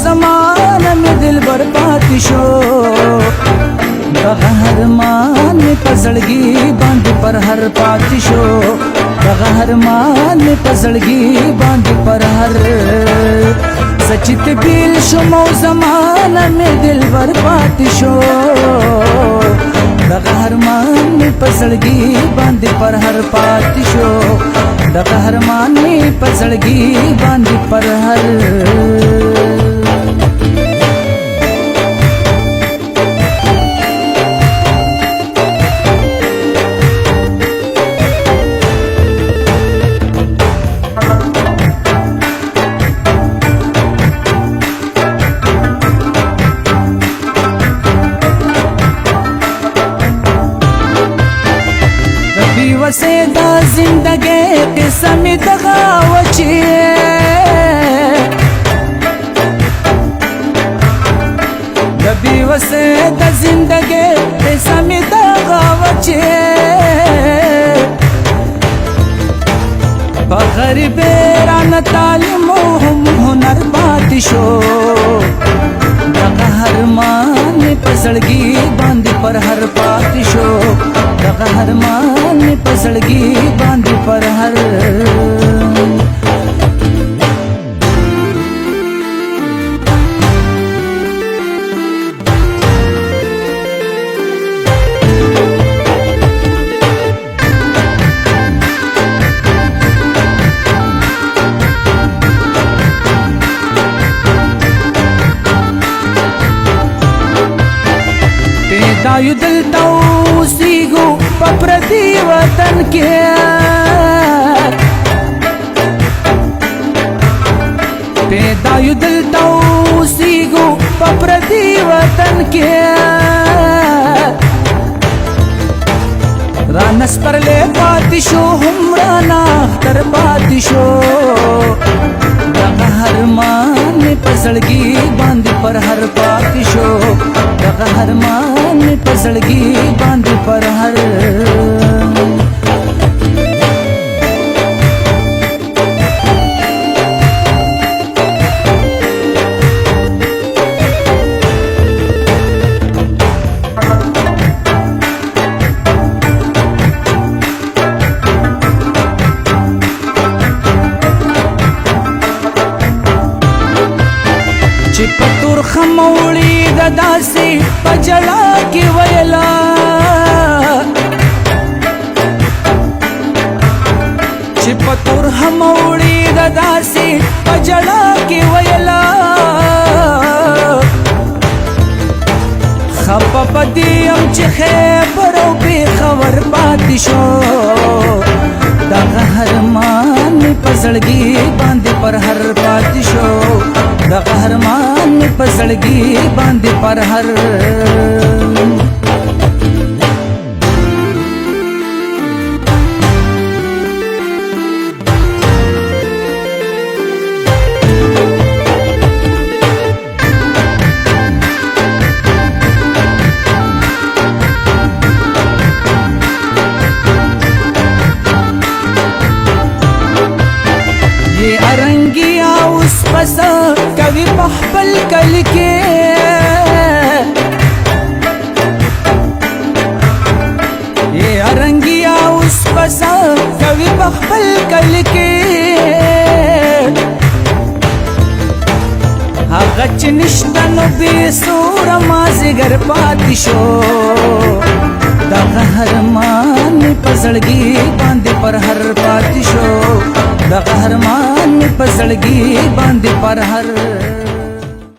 زمانه مې دلبر پاتې شو دغه ارمان مې په زړګي باندې پر هر پاتې شو دغه ارمان مې په زړګي باندې پر هر سچت بیل شم او زمانه مې دلبر پاتې شو دغه ارمان مې په زړګي باندې پر هر پاتې شو دغه ارمان مې په زړګي باندې پر هر وسه دا زندګي قسم دغه وچی دبي وسه دا زندګي قسم دغه وچی په غریب ران تعلیم هم هنر پاتې شو دغه ارمان په زړګي باندې پر هر پاتې شو دغه ارمان په زړګي باندې پر هر دا یو دلته اوسېږو په پردي وطن کې پیدا یو دلته اوسېږو په پردي وطن کې رانه سپرلی پاتې شو هم رانه اختر پاتې شو دغه ارمان مې په زړګي باندې پر هر پاتې شو دغه ارمان مې په زړګي باندې پر هر چې په تورخه موړي د داسې په جلا کې ویلا چې په تورخه موړي د داسې په جلا کې ویلا خپه په دې یم چې خیبر او پېښور پاتې شو دغه ارمان مې په زړګي باندې پر هر پاتې شو دغه ارمان مې په زړګي باندې پر هر ये अरंगिया उस पसा कवि पहपल कल के ये अरंगिया उस पसा कवि पहपल कल के गच निष्ठन बेसूर माजिगर पाती शो दगह ارمان په زړګي باندې پر هر پاتې شو دغه ارمان په زړګي باندې پر هر